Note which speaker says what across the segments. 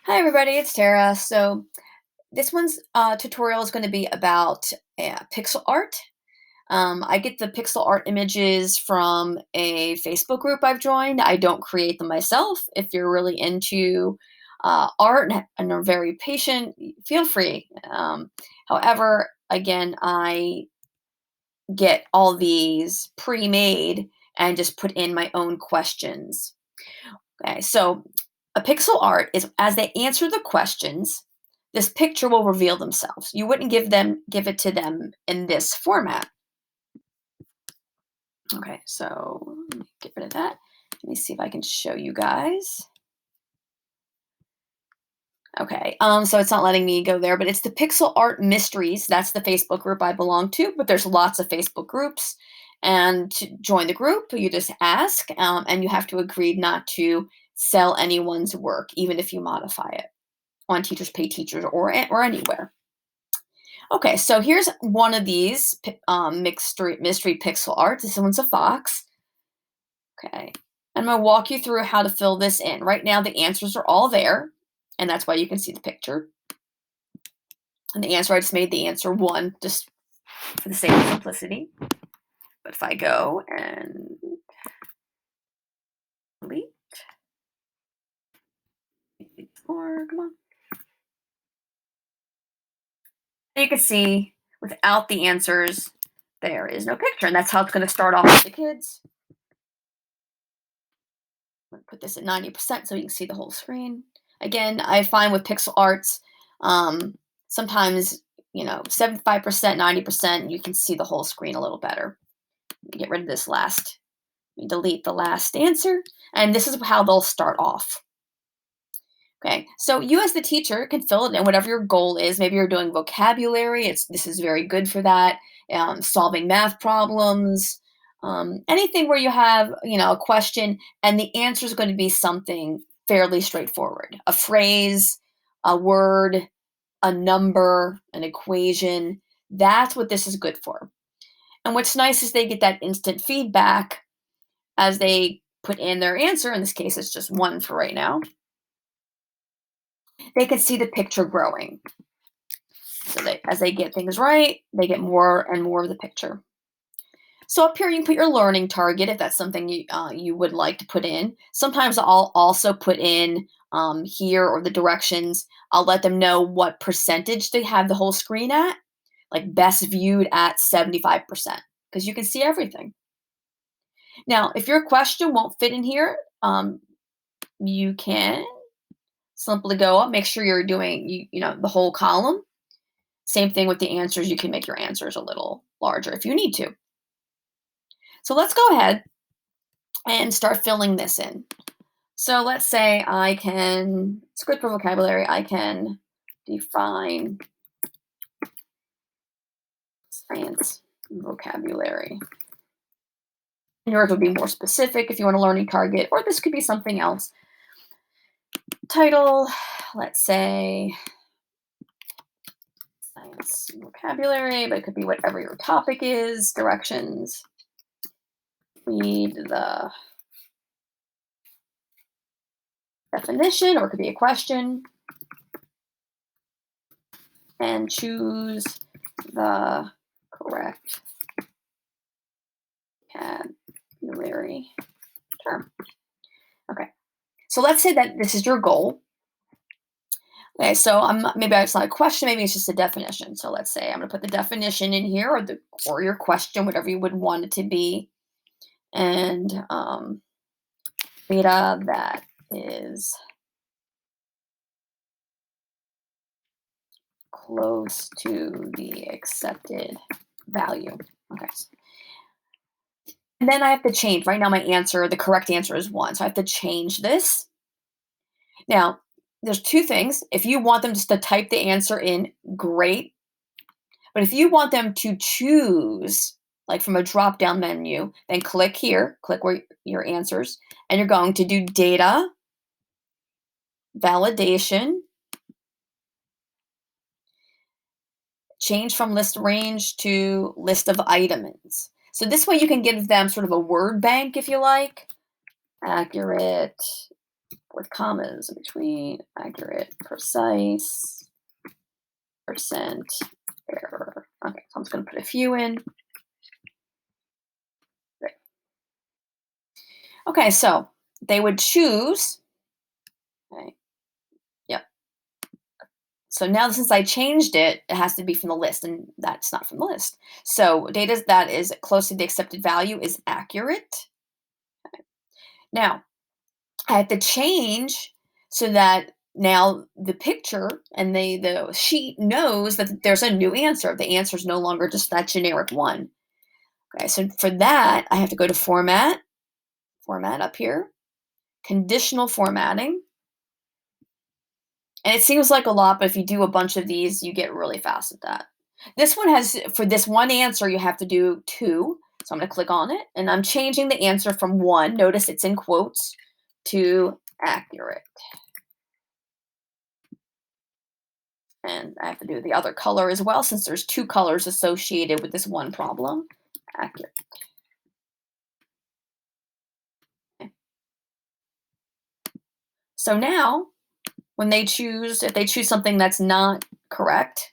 Speaker 1: Hi everybody, it's Tara. So this one's tutorial is going to be about pixel art. I get the pixel art images from a Facebook group I've joined. I don't create them myself. If you're really into art and are very patient, feel free. However, again, I get all these pre-made and just put in my own questions. Okay, so a pixel art is as they answer the questions, this picture will reveal themselves. You wouldn't give it to them in this format. Okay, so let me get rid of that. Let me see if I can show you guys. Okay, so it's not letting me go there, but it's the Pixel Art Mysteries. That's the Facebook group I belong to, but there's lots of Facebook groups. And to join the group, you just ask, and you have to agree not to sell anyone's work, even if you modify it on Teachers Pay Teachers or anywhere. Okay, so here's one of these mystery pixel art. This one's a fox. Okay, I'm going to walk you through how to fill this in. Right now, the answers are all there, and that's why you can see the picture. And the answer, I just made the answer 1 just for the sake of simplicity. But if I go and delete, or come on, and you can see without the answers, there is no picture, and that's how it's going to start off with the kids. I'm going to put this at 90% so you can see the whole screen. Again, I find with pixel arts, sometimes 75%, 90%, you can see the whole screen a little better. Get rid of this last. Delete the last answer, and this is how they'll start off. Okay, so you as the teacher can fill it in whatever your goal is. Maybe you're doing vocabulary. This is very good for that. Solving math problems, anything where you have a question and the answer is going to be something fairly straightforward. A phrase, a word, a number, an equation. That's what this is good for. And what's nice is they get that instant feedback as they put in their answer. In this case, it's just 1 for right now. They can see the picture growing. So as they get things right, they get more and more of the picture. So up here, you can put your learning target if that's something you would like to put in. Sometimes I'll also put in here or the directions. I'll let them know what percentage they have the whole screen at, like best viewed at 75%, because you can see everything. Now, if your question won't fit in here, you can simply go up, make sure you're doing the whole column. Same thing with the answers. You can make your answers a little larger if you need to. So let's go ahead and start filling this in. So let's say it's good for vocabulary. I can define science vocabulary. Yours would be more specific if you want a learning target, or this could be something else. Title, let's say science vocabulary, but it could be whatever your topic is. Directions. Read the definition, or it could be a question, and choose the correct vocabulary term. Okay, so let's say that this is your goal. Okay, so maybe it's not a question, maybe it's just a definition. So let's say I'm going to put the definition in here, or your question, whatever you would want it to be, and data that is close to the accepted value. Okay. And then I have to change. Right now, the correct answer is 1. So I have to change this. Now, there's 2 things. If you want them just to type the answer in, great. But if you want them to choose, like from a drop down menu, then click here, click where your answers, and you're going to do data, validation, change from list range to list of items. So this way you can give them sort of a word bank if you like. Accurate with commas in between, accurate, precise, percent, error. Okay, so I'm just going to put a few in. Great. Okay, so they would choose. Okay, yep. So now since I changed it, it has to be from the list, and that's not from the list. So data that is close to the accepted value is accurate. Now, I have to change so that now the picture and the sheet knows that there's a new answer. The answer is no longer just that generic one. Okay, so for that, I have to go to Format, Format up here, Conditional Formatting. And it seems like a lot, but if you do a bunch of these, you get really fast at that. This one has, for this one answer, you have to do 2. So I'm going to click on it, and I'm changing the answer from 1, notice it's in quotes, to accurate. And I have to do the other color as well, since there's 2 colors associated with this one problem. Accurate. Okay. So now, when they choose, if they choose something that's not correct,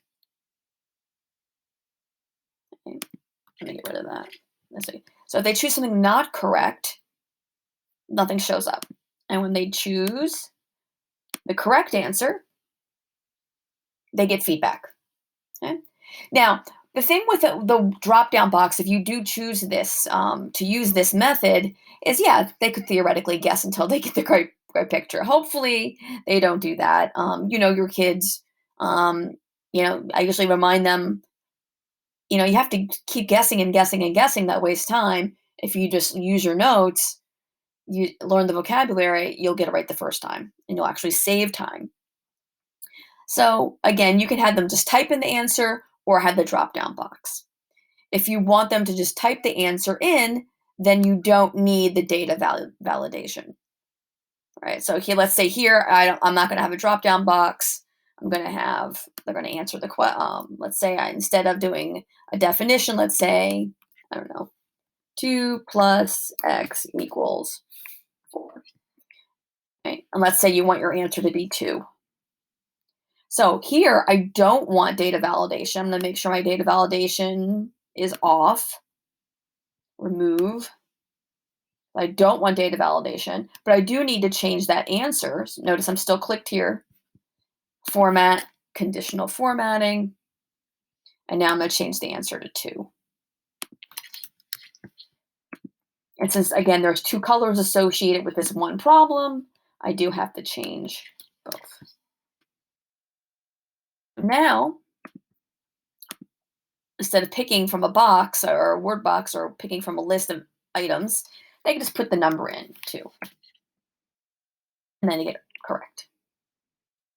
Speaker 1: okay, let me get rid of that. Let's see. So if they choose something not correct, nothing shows up. And when they choose the correct answer, they get feedback. Okay? Now, the thing with the drop-down box, if you do choose this to use this method, is yeah, they could theoretically guess until they get the right picture. Hopefully, they don't do that. Your kids. I usually remind them. You have to keep guessing and guessing and guessing. That wastes time. If you just use your notes, you learn the vocabulary, you'll get it right the first time, and you'll actually save time. So again, you can have them just type in the answer or have the drop-down box. If you want them to just type the answer in, then you don't need the data validation. Right? So here, let's say here, I'm not going to have a drop-down box. They're going to answer the let's say instead of doing a definition, let's say, I don't know, 2 plus x equals 4. Okay? And let's say you want your answer to be 2. So here, I don't want data validation. I'm going to make sure my data validation is off. Remove. I don't want data validation, but I do need to change that answer. So notice I'm still clicked here. Format, conditional formatting. And now I'm going to change the answer to 2. And since, again, there's 2 colors associated with this one problem, I do have to change both. Now, instead of picking from a box or a word box or picking from a list of items, they can just put the number in too. And then you get it correct.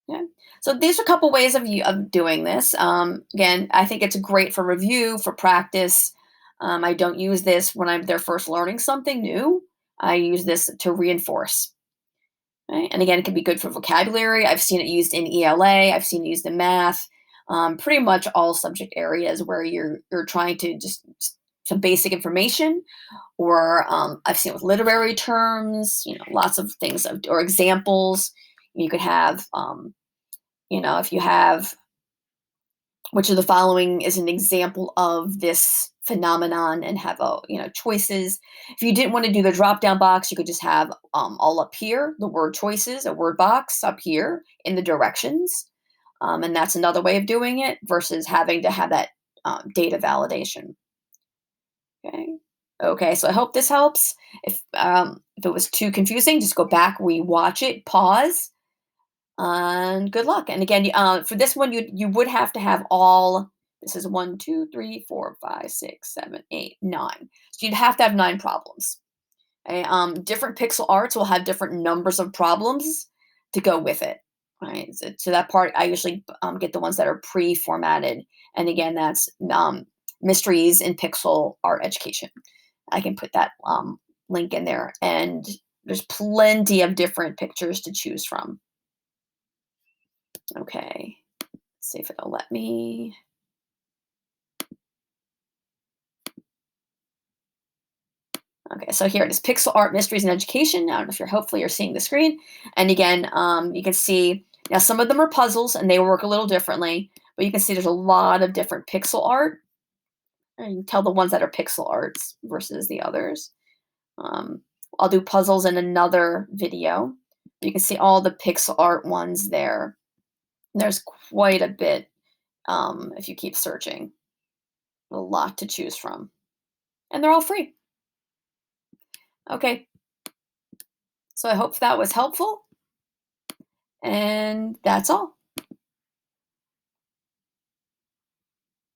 Speaker 1: Yeah. So these are a couple ways of doing this. Again, I think it's great for review, for practice. I don't use this when they're first learning something new. I use this to reinforce. Right? And again, it can be good for vocabulary. I've seen it used in ELA. I've seen it used in math. Pretty much all subject areas where you're trying to just some basic information, or I've seen it with literary terms. Lots of things or examples. You could have, if you have, which of the following is an example of this phenomenon, and have choices. If you didn't want to do the drop down box, you could just have all up here the word choices, a word box up here in the directions, and that's another way of doing it versus having to have that data validation. Okay, so I hope this helps. If it was too confusing, just go back, rewatch it, pause, and good luck. And again, for this one, you would have to have all. This is 1, 2, 3, 4, 5, 6, 7, 8, 9. So you'd have to have 9 problems. Okay? Different pixel arts will have different numbers of problems to go with it. Right. So that part, I usually get the ones that are pre-formatted. And again, that's Mysteries in Pixel Art Education. I can put that link in there. And there's plenty of different pictures to choose from. Okay, let's see if it'll let me. Okay, so here it is, Pixel Art Mysteries in Education. I don't know if hopefully you're seeing the screen. And again, you can see, now some of them are puzzles and they work a little differently, but you can see there's a lot of different pixel art. And you can tell the ones that are pixel arts versus the others. Um, I'll do puzzles in another video. You can see all the pixel art ones there. There's quite a bit if you keep searching. A lot to choose from. And they're all free. Okay, so I hope that was helpful. And that's all.